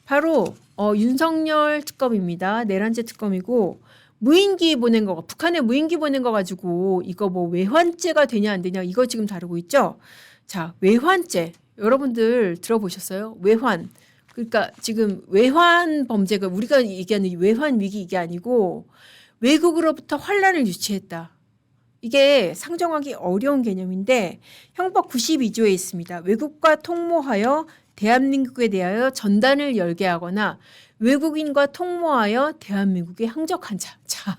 바로 윤석열 특검입니다. 내란죄 특검이고 무인기 보낸 거, 북한에 무인기 보낸 거 가지고 이거 뭐 외환죄가 되냐 안 되냐 이거 지금 다루고 있죠. 자, 외환죄 여러분들 들어보셨어요? 외환. 그러니까 지금 외환 범죄가 우리가 얘기하는 이 외환 위기 이게 아니고 외국으로부터 환란을 유치했다. 이게 상정하기 어려운 개념인데 형법 92조에 있습니다. 외국과 통모하여 대한민국에 대하여 전단을 열게 하거나 외국인과 통모하여 대한민국에 항적한 자. 자,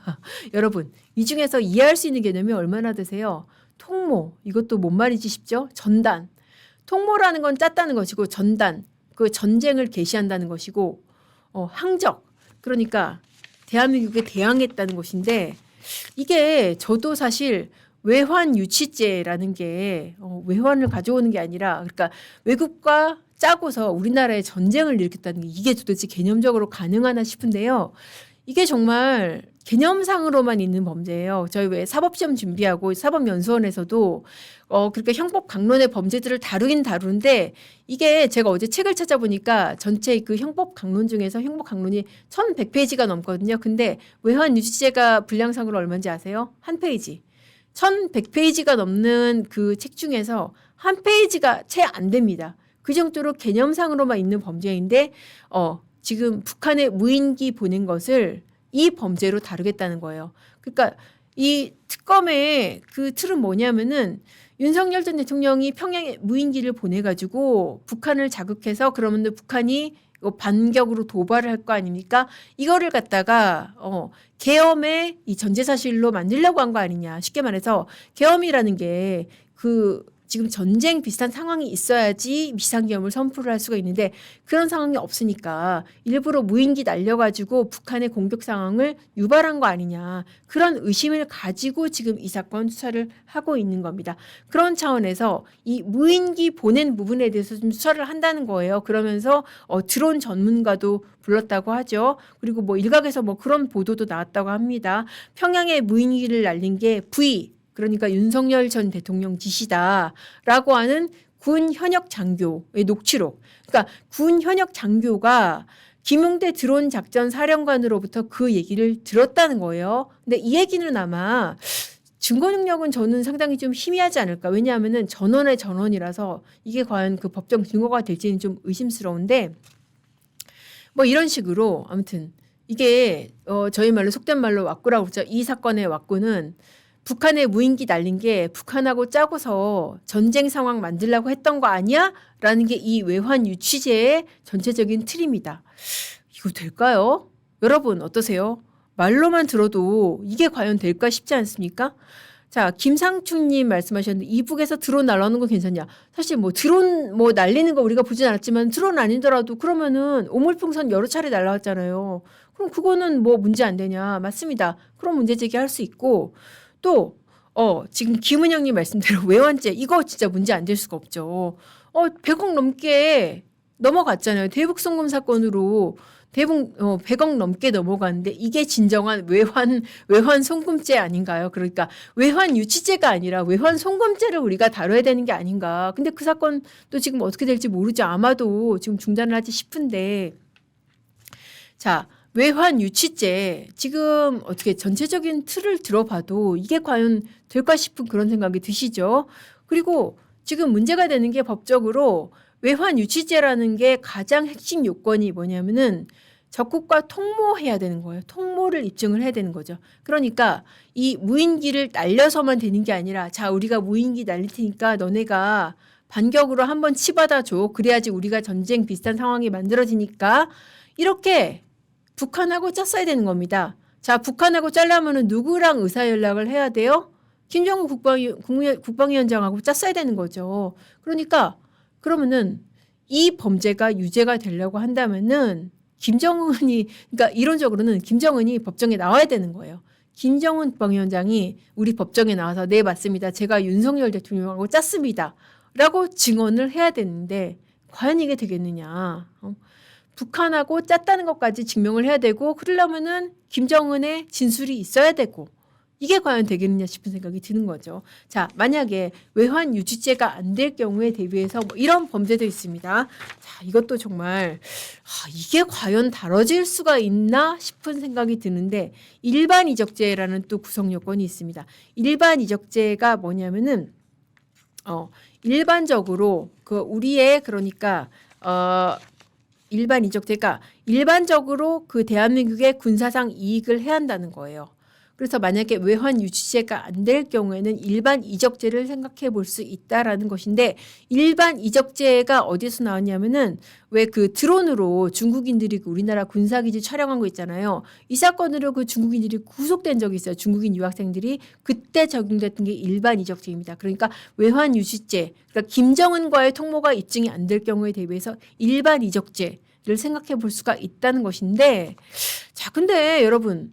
여러분 이 중에서 이해할 수 있는 개념이 얼마나 되세요? 통모, 이것도 뭔 말인지 싶죠? 전단. 통모라는 건 짰다는 것이고 전단, 그 전쟁을 개시한다는 것이고 항적, 그러니까 대한민국에 대항했다는 것인데 이게 저도 사실 외환 유치죄라는 게 외환을 가져오는 게 아니라 그러니까 외국과 짜고서 우리나라에 전쟁을 일으켰다는 게 이게 도대체 개념적으로 가능하나 싶은데요. 이게 정말 개념상으로만 있는 범죄예요. 저희 왜 사법시험 준비하고 사법연수원에서도 그렇게 형법 강론의 범죄들을 다루긴 다루는데 이게 제가 어제 책을 찾아보니까 전체 그 형법 강론 중에서 형법 강론이 1100페이지가 넘거든요. 근데 외환 유치죄가 분량상으로 얼마인지 아세요? 한 페이지. 1100페이지가 넘는 그 책 중에서 한 페이지가 채 안 됩니다. 그 정도로 개념상으로만 있는 범죄인데 지금 북한에 무인기 보낸 것을 이 범죄로 다루겠다는 거예요. 그러니까 이 특검의 그 틀은 뭐냐면은 윤석열 전 대통령이 평양에 무인기를 보내가지고 북한을 자극해서 그러면 북한이 반격으로 도발을 할 거 아닙니까? 이거를 갖다가 계엄의 이 전제사실로 만들려고 한 거 아니냐. 쉽게 말해서 계엄이라는 게 그 지금 전쟁 비슷한 상황이 있어야지 비상계엄을 선포를 할 수가 있는데 그런 상황이 없으니까 일부러 무인기 날려가지고 북한의 공격 상황을 유발한 거 아니냐. 그런 의심을 가지고 지금 이 사건 수사를 하고 있는 겁니다. 그런 차원에서 이 무인기 보낸 부분에 대해서 좀 수사를 한다는 거예요. 그러면서 드론 전문가도 불렀다고 하죠. 그리고 뭐 일각에서 뭐 그런 보도도 나왔다고 합니다. 평양에 무인기를 날린 게 V, 그러니까 윤석열 전 대통령 지시다라고 하는 군 현역 장교의 녹취록. 그러니까 군 현역 장교가 김용대 드론 작전 사령관으로부터 그 얘기를 들었다는 거예요. 근데 이 얘기는 아마 증거 능력은 저는 상당히 좀 희미하지 않을까. 왜냐하면은 전원의 전원이라서 이게 과연 그 법정 증거가 될지는 좀 의심스러운데 뭐 이런 식으로 아무튼 이게 저희 말로 속된 말로 왁구라고 그러죠. 이 사건의 왁구는 북한에 무인기 날린 게 북한하고 짜고서 전쟁 상황 만들려고 했던 거 아니야? 라는 게 이 외환 유치죄의 전체적인 틀입니다. 이거 될까요? 여러분 어떠세요? 말로만 들어도 이게 과연 될까 싶지 않습니까? 자, 김상춘님 말씀하셨는데 이북에서 드론 날라오는 건 괜찮냐? 사실 뭐 드론 뭐 날리는 거 우리가 보진 않았지만 드론 아니더라도 그러면은 오물풍선 여러 차례 날라왔잖아요. 그럼 그거는 뭐 문제 안 되냐? 맞습니다. 그럼 문제 제기할 수 있고 또 지금 김은영님 말씀대로 외환죄 이거 진짜 문제 안 될 수가 없죠. 100억 넘게 넘어갔잖아요. 대북 송금 사건으로 대북 100억 넘게 넘어갔는데 이게 진정한 외환 송금죄 아닌가요? 그러니까 외환 유치죄가 아니라 외환 송금죄를 우리가 다뤄야 되는 게 아닌가. 근데 그 사건 또 지금 어떻게 될지 모르죠. 아마도 지금 중단을 하지 싶은데 자. 외환 유치죄 지금 어떻게 전체적인 틀을 들어봐도 이게 과연 될까 싶은 그런 생각이 드시죠. 그리고 지금 문제가 되는 게 법적으로 외환 유치죄라는 게 가장 핵심 요건이 뭐냐면은 적국과 통모해야 되는 거예요. 통모를 입증을 해야 되는 거죠. 그러니까 이 무인기를 날려서만 되는 게 아니라 자 우리가 무인기 날릴 테니까 너네가 반격으로 한번 치받아 줘. 그래야지 우리가 전쟁 비슷한 상황이 만들어지니까 이렇게 북한하고 짰어야 되는 겁니다. 자, 북한하고 짜려면은 누구랑 의사연락을 해야 돼요? 김정은 국방위원장하고 짰어야 되는 거죠. 그러니까 그러면은 이 범죄가 유죄가 되려고 한다면은 그러니까 이론적으로는 김정은이 법정에 나와야 되는 거예요. 김정은 국방위원장이 우리 법정에 나와서 네 맞습니다. 제가 윤석열 대통령하고 짰습니다. 라고 증언을 해야 되는데 과연 이게 되겠느냐. 북한하고 짰다는 것까지 증명을 해야 되고 그러려면은 김정은의 진술이 있어야 되고 이게 과연 되겠느냐 싶은 생각이 드는 거죠. 자, 만약에 외환 유지죄가 안 될 경우에 대비해서 뭐 이런 범죄도 있습니다. 자, 이것도 정말 이게 과연 다뤄질 수가 있나 싶은 생각이 드는데 일반 이적죄라는 또 구성 요건이 있습니다. 일반 이적죄가 뭐냐면은 일반적으로 그 우리의 그러니까 일반 이적죄가 일반적으로 그 대한민국의 군사상 이익을 해야 한다는 거예요. 그래서 만약에 외환 유지죄가 안 될 경우에는 일반 이적죄를 생각해 볼 수 있다라는 것인데 일반 이적죄가 어디서 나왔냐면은 왜 그 드론으로 중국인들이 그 우리나라 군사기지 촬영한 거 있잖아요. 이 사건으로 그 중국인들이 구속된 적이 있어요. 중국인 유학생들이 그때 적용됐던 게 일반 이적죄입니다. 그러니까 외환 유지죄, 그러니까 김정은과의 통모가 입증이 안 될 경우에 대비해서 일반 이적죄를 생각해 볼 수가 있다는 것인데 자, 근데 여러분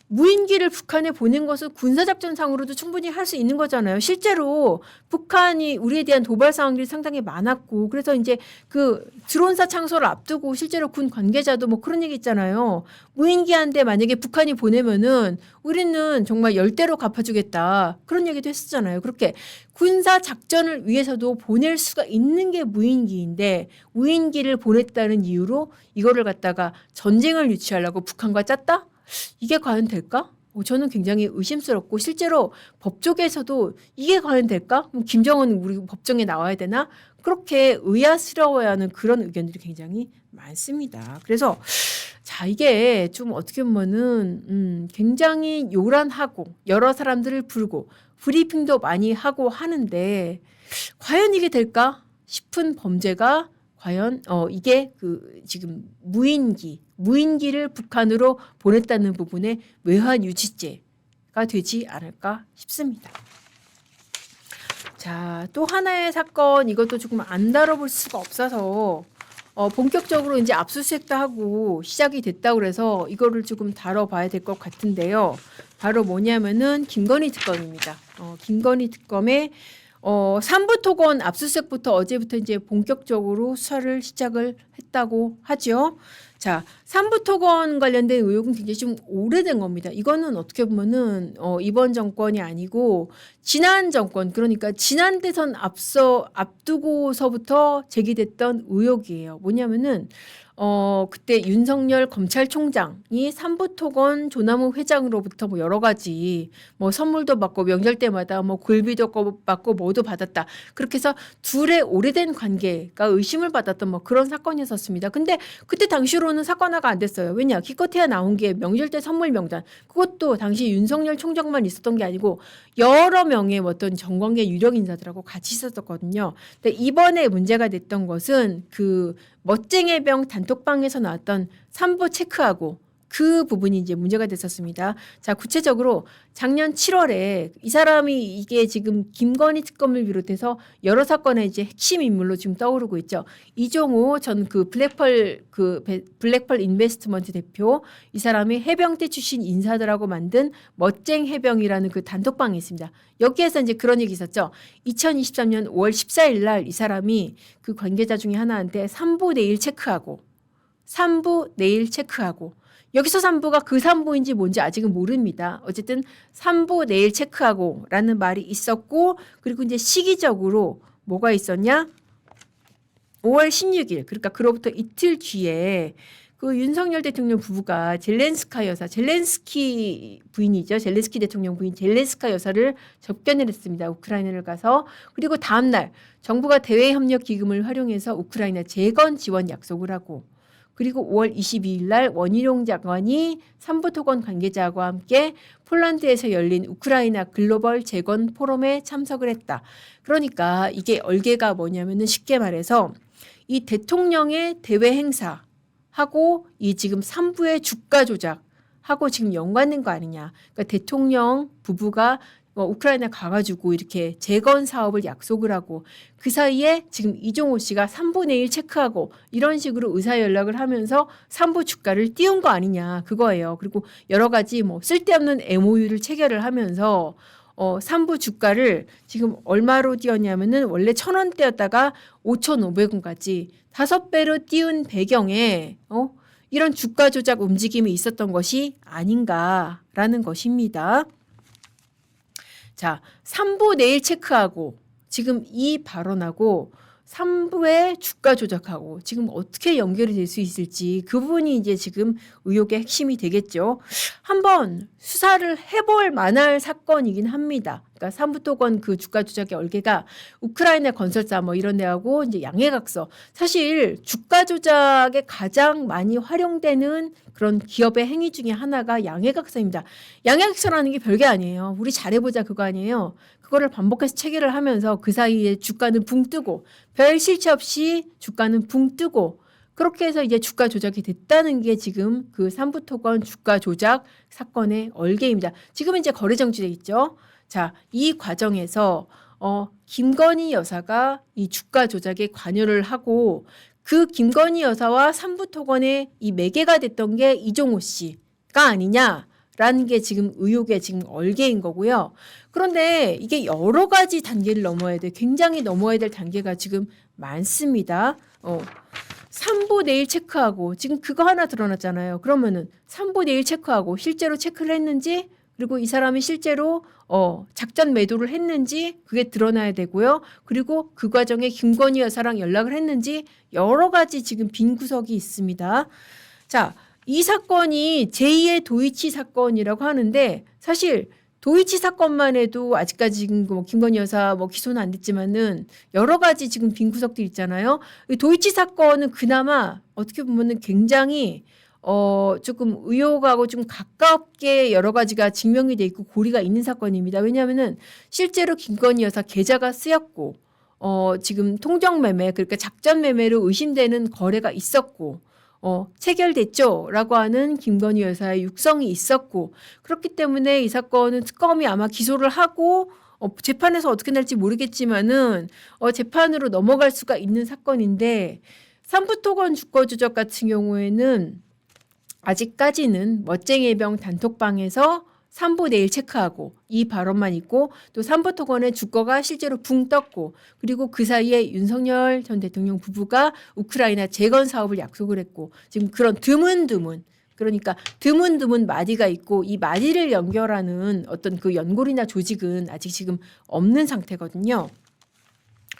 무인기를 북한에 보낸 것은 군사작전상으로도 충분히 할 수 있는 거잖아요. 실제로 북한이 우리에 대한 도발 상황들이 상당히 많았고 그래서 이제 그 드론사 창설을 앞두고 실제로 군 관계자도 뭐 그런 얘기 있잖아요. 무인기 한 대 만약에 북한이 보내면은 우리는 정말 열대로 갚아주겠다. 그런 얘기도 했었잖아요. 그렇게 군사작전을 위해서도 보낼 수가 있는 게 무인기인데 무인기를 보냈다는 이유로 이거를 갖다가 전쟁을 유치하려고 북한과 짰다? 이게 과연 될까? 저는 굉장히 의심스럽고 실제로 법조계에서도 이게 과연 될까? 김정은 우리 법정에 나와야 되나? 그렇게 의아스러워야 하는 그런 의견들이 굉장히 많습니다. 그래서 자 이게 좀 어떻게 보면은 굉장히 요란하고 여러 사람들을 부르고 브리핑도 많이 하고 하는데 과연 이게 될까 싶은 범죄가 과연 이게 그 지금 무인기를 북한으로 보냈다는 부분에 외환 유지죄가 되지 않을까 싶습니다. 자, 또 하나의 사건 이것도 조금 안 다뤄볼 수가 없어서 본격적으로 이제 압수수색도 하고 시작이 됐다고 그래서 이거를 조금 다뤄봐야 될 것 같은데요. 바로 뭐냐면은 김건희 특검입니다. 김건희 특검의 3부 토건 압수수색부터 어제부터 이제 본격적으로 수사를 시작을 했다고 하죠. 자, 3부 토건 관련된 의혹은 굉장히 좀 오래된 겁니다. 이거는 어떻게 보면은 이번 정권이 아니고 지난 정권, 그러니까 지난 대선 앞두고서부터 제기됐던 의혹이에요. 뭐냐면은 그때 윤석열 검찰총장이 3부 토건 조남욱 회장으로부터 뭐 여러 가지 뭐 선물도 받고 명절 때마다 뭐 굴비도 받고 뭐도 받았다. 그렇게 해서 둘의 오래된 관계가 의심을 받았던 뭐 그런 사건이었었습니다. 근데 그때 당시로는 사건화가 안 됐어요. 왜냐? 기껏해야 나온 게 명절 때 선물 명단. 그것도 당시 윤석열 총장만 있었던 게 아니고 여러 명의 어떤 정관계 유력 인사들하고 같이 있었거든요. 근데 이번에 문제가 됐던 것은 그 멋쟁이병 단톡방에서 나왔던 3부 체크하고 그 부분이 이제 문제가 됐었습니다. 자, 구체적으로 작년 7월에 이 사람이 이게 지금 김건희 특검을 비롯해서 여러 사건의 이제 핵심 인물로 지금 떠오르고 있죠. 이종호 전 그 블랙펄 인베스트먼트 대표, 이 사람이 해병대 출신 인사들하고 만든 멋쟁 해병이라는 그 단톡방이 있습니다. 여기에서 이제 그런 얘기 있었죠. 2023년 5월 14일 날 이 사람이 그 관계자 중에 하나한테 3부 내일 체크하고 여기서 3부가 그 3부인지 뭔지 아직은 모릅니다. 어쨌든 3부 내일 체크하고 라는 말이 있었고 그리고 이제 시기적으로 뭐가 있었냐? 5월 16일 그러니까 그로부터 이틀 뒤에 그 윤석열 대통령 부부가 젤렌스키 부인이죠. 젤렌스키 대통령 부인 젤렌스카 여사를 접견을 했습니다. 우크라이나를 가서. 그리고 다음 날 정부가 대외협력 기금을 활용해서 우크라이나 재건 지원 약속을 하고 그리고 5월 22일 날 원희룡 장관이 3부 토건 관계자와 함께 폴란드에서 열린 우크라이나 글로벌 재건 포럼에 참석을 했다. 그러니까 이게 얼개가 뭐냐면은 쉽게 말해서 이 대통령의 대외 행사하고 이 지금 3부의 주가 조작하고 지금 연관된 거 아니냐. 그러니까 대통령 부부가 우크라이나 가가지고 이렇게 재건 사업을 약속을 하고 그 사이에 지금 이종호 씨가 3부 내일 체크하고 이런 식으로 의사 연락을 하면서 3부 주가를 띄운 거 아니냐 그거예요. 그리고 여러 가지 뭐 쓸데없는 MOU를 체결을 하면서 3부 주가를 지금 얼마로 띄웠냐면은 원래 1,000원대였다가 5,500원까지 5배로 띄운 배경에 이런 주가 조작 움직임이 있었던 것이 아닌가라는 것입니다. 자, 3부 내일 체크하고 지금 이 발언하고 3부의 주가 조작하고 지금 어떻게 연결이 될 수 있을지 그 부분이 이제 지금 의혹의 핵심이 되겠죠. 한번 수사를 해볼 만할 사건이긴 합니다. 그러니까 삼부토건 그 주가 조작의 얼개가 우크라이나 건설사 뭐 이런 데하고 이제 양해각서. 사실 주가 조작에 가장 많이 활용되는 그런 기업의 행위 중에 하나가 양해각서입니다. 양해각서라는 게 별게 아니에요. 우리 잘해보자 그거 아니에요. 그거를 반복해서 체결을 하면서 그 사이에 주가는 붕 뜨고 별 실체 없이 주가는 붕 뜨고 그렇게 해서 이제 주가 조작이 됐다는 게 지금 그 삼부토건 주가 조작 사건의 얼개입니다. 지금은 이제 거래 정지돼 있죠. 자, 이 과정에서 김건희 여사가 이 주가 조작에 관여를 하고 그 김건희 여사와 삼부토건의 이 매개가 됐던 게 이종호 씨가 아니냐라는 게 지금 의혹의 지금 얼개인 거고요. 그런데 이게 여러 가지 단계를 넘어야 돼. 굉장히 넘어야 될 단계가 지금 많습니다. 3부 내일 체크하고 지금 그거 하나 드러났잖아요. 그러면은 3부 내일 체크하고 실제로 체크를 했는지 그리고 이 사람이 실제로 작전 매도를 했는지 그게 드러나야 되고요. 그리고 그 과정에 김건희 여사랑 연락을 했는지 여러 가지 지금 빈 구석이 있습니다. 자, 이 사건이 제2의 도이치 사건이라고 하는데 사실 도이치 사건만 해도 아직까지 지금 뭐 김건희 여사 뭐 기소는 안 됐지만은 여러 가지 지금 빈 구석들 있잖아요. 이 도이치 사건은 그나마 어떻게 보면은 굉장히 조금 의혹하고 좀 가깝게 여러 가지가 증명이 돼 있고 고리가 있는 사건입니다. 왜냐하면은 실제로 김건희 여사 계좌가 쓰였고 지금 통정 매매 그러니까 작전 매매로 의심되는 거래가 있었고 체결됐죠? 라고 하는 김건희 여사의 육성이 있었고 그렇기 때문에 이 사건은 특검이 아마 기소를 하고 재판에서 어떻게 날지 모르겠지만은 재판으로 넘어갈 수가 있는 사건인데 삼부토건 주가 조작 같은 경우에는 아직까지는 멋쟁이의 병 단톡방에서 3부 내일 체크하고 이 발언만 있고 또 삼부토건의 주가가 실제로 붕 떴고 그리고 그 사이에 윤석열 전 대통령 부부가 우크라이나 재건 사업을 약속을 했고 지금 그런 드문드문 그러니까 드문드문 마디가 있고 이 마디를 연결하는 어떤 그 연골이나 조직은 아직 지금 없는 상태거든요.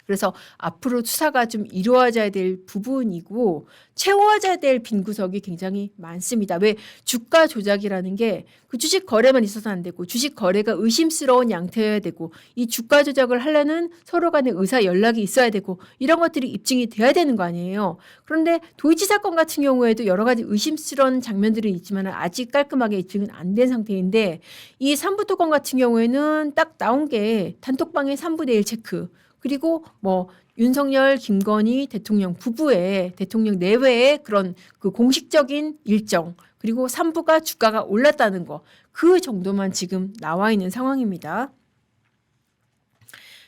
그래서 앞으로 수사가 좀 이루어져야 될 부분이고 채워져야 될 빈 구석이 굉장히 많습니다. 왜 주가 조작이라는 게 그 주식 거래만 있어서 안 되고 주식 거래가 의심스러운 양태여야 되고 이 주가 조작을 하려는 서로 간의 의사 연락이 있어야 되고 이런 것들이 입증이 돼야 되는 거 아니에요. 그런데 도이치 사건 같은 경우에도 여러 가지 의심스러운 장면들이 있지만 아직 깔끔하게 입증은 안 된 상태인데 이 삼부토건 같은 경우에는 딱 나온 게 단톡방에 3부 내일 체크 그리고 뭐 윤석열, 김건희 대통령 부부의 대통령 내외의 그런 그 공식적인 일정 그리고 3부가 주가가 올랐다는 거 그 정도만 지금 나와 있는 상황입니다.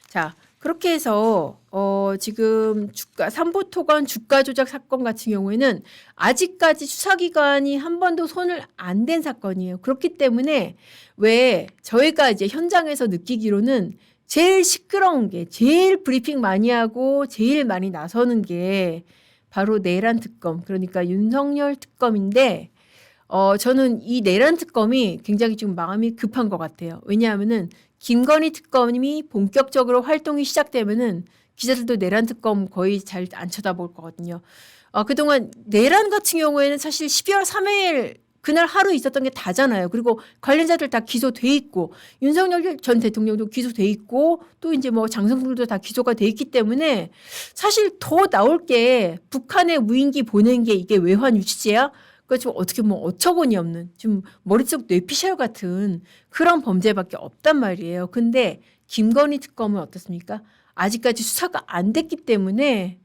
자, 그렇게 해서 지금 삼부토건 주가 조작 사건 같은 경우에는 아직까지 수사기관이 한 번도 손을 안 댄 사건이에요. 그렇기 때문에 왜 저희가 이제 현장에서 느끼기로는 제일 시끄러운 게 제일 브리핑 많이 하고 제일 많이 나서는 게 바로 내란 특검 그러니까 윤석열 특검인데 저는 이 내란 특검이 굉장히 좀 마음이 급한 것 같아요. 왜냐하면은 김건희 특검이 본격적으로 활동이 시작되면은 기자들도 내란 특검 거의 잘 안 쳐다볼 거거든요. 그동안 내란 같은 경우에는 사실 12월 3일 그날 하루 있었던 게 다잖아요. 그리고 관련자들 다 기소돼 있고 윤석열 전 대통령도 기소돼 있고 또 이제 뭐 장성들도 다 기소가 돼 있기 때문에 사실 더 나올 게 북한에 무인기 보낸 게 이게 외환 유치죄야? 그러니까 좀 어떻게 뭐 어처구니 없는 좀 머릿속 뇌피셜 같은 그런 범죄밖에 없단 말이에요. 근데 김건희 특검은 어떻습니까? 아직까지 수사가 안 됐기 때문에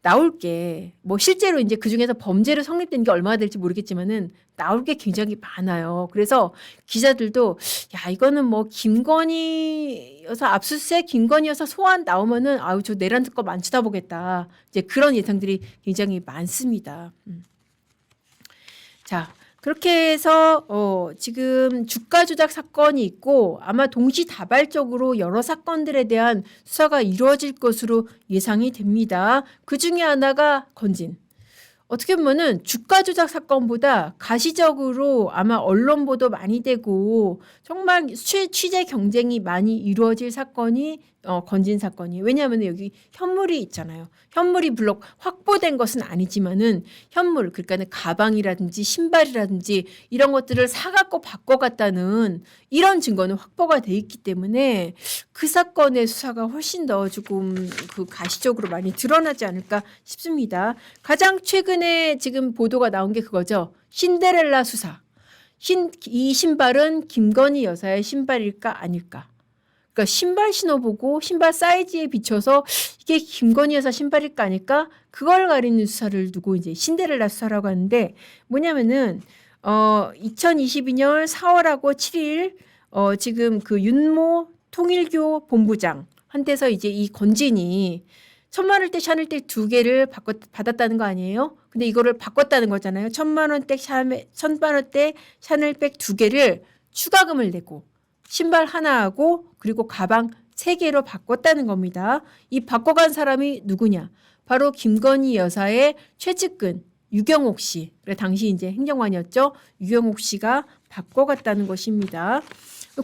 나올 게 뭐 실제로 이제 그 중에서 범죄로 성립된 게 얼마나 될지 모르겠지만은 나올 게 굉장히 많아요. 그래서 기자들도 야 이거는 뭐 김건희 여사 압수수색, 김건희 여사 소환 나오면은 아우 저 내란 특검 안 쳐다보겠다. 이제 그런 예상들이 굉장히 많습니다. 자. 그렇게 해서 지금 주가 조작 사건이 있고 아마 동시다발적으로 여러 사건들에 대한 수사가 이루어질 것으로 예상이 됩니다. 그중에 하나가 건진. 어떻게 보면은 주가 조작 사건보다 가시적으로 아마 언론 보도 많이 되고 정말 취재 경쟁이 많이 이루어질 사건이 건진 사건이에요. 왜냐하면 여기 현물이 있잖아요. 현물이 물론 확보된 것은 아니지만은 현물, 그러니까 가방이라든지 신발이라든지 이런 것들을 사갖고 바꿔갔다는 이런 증거는 확보가 돼 있기 때문에 그 사건의 수사가 훨씬 더 조금 그 가시적으로 많이 드러나지 않을까 싶습니다. 가장 최근에 지금 보도가 나온 게 그거죠. 신데렐라 수사. 이 신발은 김건희 여사의 신발일까 아닐까. 그러니까 신발 신어보고 신발 사이즈에 비춰서 이게 김건희 여사 신발일까 아닐까? 그걸 가리는 수사를 두고 이제 신데렐라 수사라고 하는데 뭐냐면은 2022년 4월하고 7일 지금 그 윤모 통일교 본부장 한테서 이제 이 건진이 1,000만 원대 샤넬백 2개를 받았다는 거 아니에요? 근데 이거를 바꿨다는 거잖아요. 1,000만 원대 샤넬백 2개를 추가금을 내고 신발 하나하고 그리고 가방 3개로 바꿨다는 겁니다. 이 바꿔간 사람이 누구냐? 바로 김건희 여사의 최측근 유경옥 씨. 당시 이제 행정관이었죠. 유경옥 씨가 바꿔갔다는 것입니다.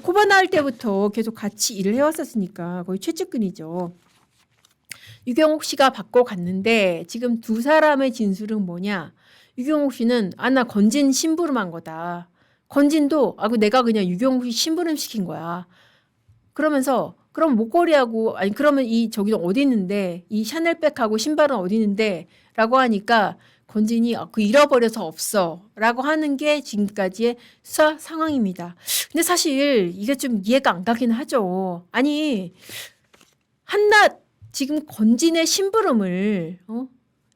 코바나 할 때부터 계속 같이 일을 해왔었으니까 거의 최측근이죠. 유경옥 씨가 바꿔갔는데 지금 두 사람의 진술은 뭐냐? 유경옥 씨는 나 건진 심부름한 거다. 건진도 내가 그냥 유경옥 씨 심부름 시킨 거야. 그러면서 그럼 목걸이하고 그러면 이 저기는 어디 있는데 이 샤넬백하고 신발은 어디 있는데 라고 하니까 건진이 그 잃어버려서 없어 라고 하는 게 지금까지의 수사 상황입니다. 근데 사실 이게 좀 이해가 안 가긴 하죠. 아니 한낱 지금 건진의 심부름을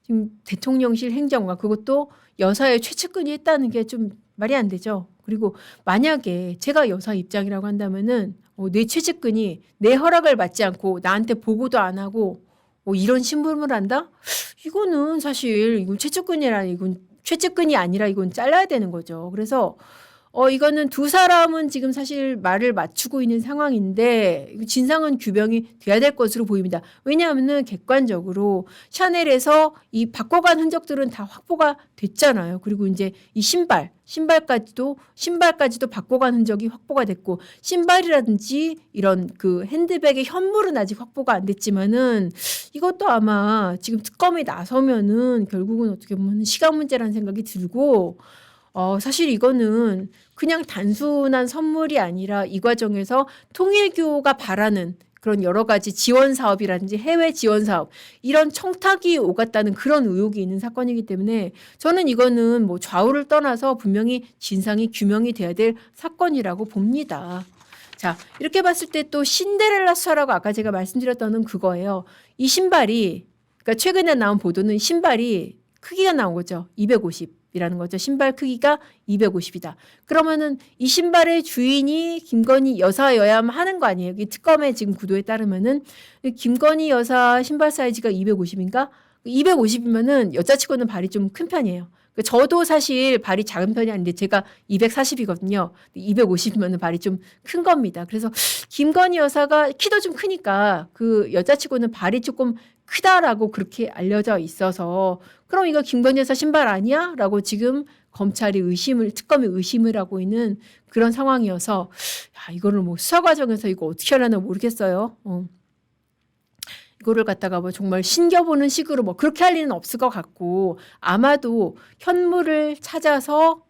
지금 대통령실 행정관 그것도 여사의 최측근이 했다는 게 좀 말이 안 되죠. 그리고 만약에 제가 여사 입장이라고 한다면은 내 최측근이 내 허락을 받지 않고 나한테 보고도 안 하고 이런 심부름을 한다? 이거는 사실 이건 최측근이 아니라 이건 잘라야 되는 거죠. 그래서 이거는 두 사람은 지금 사실 말을 맞추고 있는 상황인데 진상은 규명이 돼야 될 것으로 보입니다. 왜냐하면은 객관적으로 샤넬에서 이 바꿔간 흔적들은 다 확보가 됐잖아요. 그리고 이제 이 신발까지도 바꿔간 흔적이 확보가 됐고 신발이라든지 이런 그 핸드백의 현물은 아직 확보가 안 됐지만은 이것도 아마 지금 특검이 나서면은 결국은 어떻게 보면 시간 문제라는 생각이 들고 사실 이거는 그냥 단순한 선물이 아니라 이 과정에서 통일교가 바라는 그런 여러 가지 지원 사업이라든지 해외 지원 사업 이런 청탁이 오갔다는 그런 의혹이 있는 사건이기 때문에 저는 이거는 뭐 좌우를 떠나서 분명히 진상이 규명이 돼야 될 사건이라고 봅니다. 자, 이렇게 봤을 때 또 신데렐라 수사라고 아까 제가 말씀드렸던 그거예요. 이 신발이 그러니까 최근에 나온 보도는 신발이 크기가 나온 거죠. 250이라는 거죠. 신발 크기가 250이다. 그러면은 이 신발의 주인이 김건희 여사여야만 하는 거 아니에요? 이 특검의 지금 구도에 따르면은 김건희 여사 신발 사이즈가 250인가? 250이면은 여자치고는 발이 좀 큰 편이에요. 저도 사실 발이 작은 편이 아닌데 제가 240이거든요. 250이면 발이 좀 큰 겁니다. 그래서 김건희 여사가 키도 좀 크니까 그 여자치고는 발이 조금 크다라고 그렇게 알려져 있어서 그럼 이거 김건희 여사 신발 아니야? 라고 지금 검찰이 특검이 의심을 하고 있는 그런 상황이어서 이거를 뭐 수사 과정에서 이거 어떻게 하려나 모르겠어요. 이거를 갖다가 뭐 정말 신겨보는 식으로 뭐 그렇게 할 일은 없을 것 같고 아마도 현물을 찾아서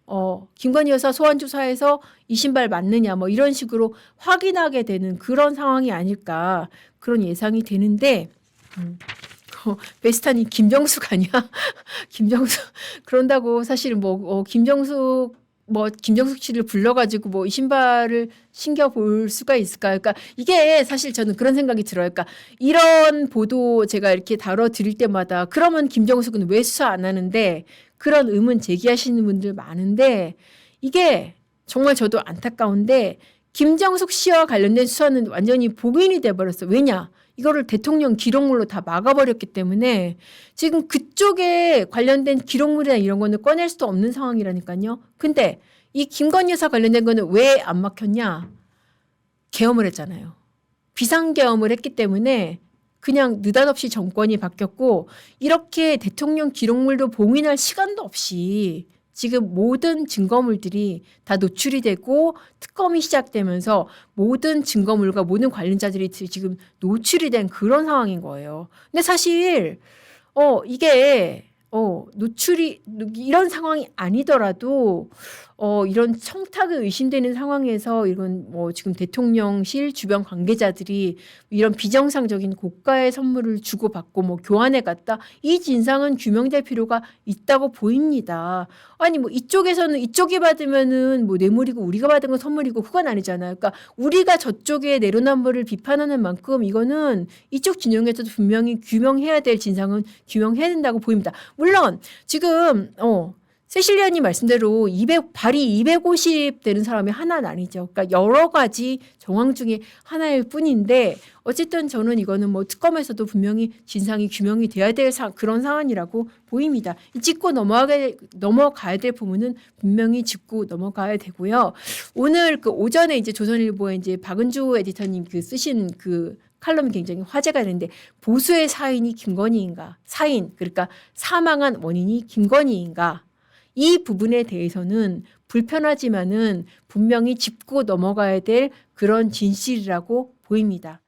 김건희 여사 소환조사에서 이 신발 맞느냐 뭐 이런 식으로 확인하게 되는 그런 상황이 아닐까 그런 예상이 되는데 베스탄이 김정숙 아니야? 김정숙 그런다고 사실 김정숙 씨를 불러가지고 이 신발을 신겨 볼 수가 있을까요? 그러니까 이게 사실 저는 그런 생각이 들어요. 그러니까 이런 보도 제가 이렇게 다뤄드릴 때마다 그러면 김정숙은 왜 수사 안 하는데 그런 의문 제기하시는 분들 많은데 이게 정말 저도 안타까운데 김정숙 씨와 관련된 수사는 완전히 봉인이 돼버렸어요. 왜냐? 이거를 대통령 기록물로 다 막아버렸기 때문에 지금 그쪽에 관련된 기록물이나 이런 거는 꺼낼 수도 없는 상황이라니까요. 근데 이 김건희 여사 관련된 거는 왜 안 막혔냐? 계엄을 했잖아요. 비상계엄을 했기 때문에 그냥 느닷없이 정권이 바뀌었고 이렇게 대통령 기록물도 봉인할 시간도 없이 지금 모든 증거물들이 다 노출이 되고 특검이 시작되면서 모든 증거물과 모든 관련자들이 지금 노출이 된 그런 상황인 거예요. 근데 사실 이게 노출이 이런 상황이 아니더라도 이런 청탁이 의심되는 상황에서 이런 뭐 지금 대통령실 주변 관계자들이 이런 비정상적인 고가의 선물을 주고받고 뭐 교환해 갔다 이 진상은 규명될 필요가 있다고 보입니다. 아니 뭐 이쪽에서는 이쪽이 받으면은 뭐 뇌물이고 우리가 받은 건 선물이고 그건 아니잖아요. 그러니까 우리가 저쪽에 내로남불을 비판하는 만큼 이거는 이쪽 진영에서도 분명히 규명해야 될 진상은 규명해야 된다고 보입니다. 물론 지금 세실리아님 말씀대로 발이 250 되는 사람이 하나는 아니죠. 그러니까 여러 가지 정황 중에 하나일 뿐인데 어쨌든 저는 이거는 뭐 특검에서도 분명히 진상이 규명이 돼야 될 그런 사안이라고 보입니다. 짚고 넘어가야 될 부분은 분명히 짚고 넘어가야 되고요. 오늘 그 오전에 이제 조선일보에 이제 박은주 에디터님 그 쓰신 그 칼럼이 굉장히 화제가 되는데 보수의 사인이 김건희인가? 사인 그러니까 사망한 원인이 김건희인가? 이 부분에 대해서는 불편하지만은 분명히 짚고 넘어가야 될 그런 진실이라고 보입니다.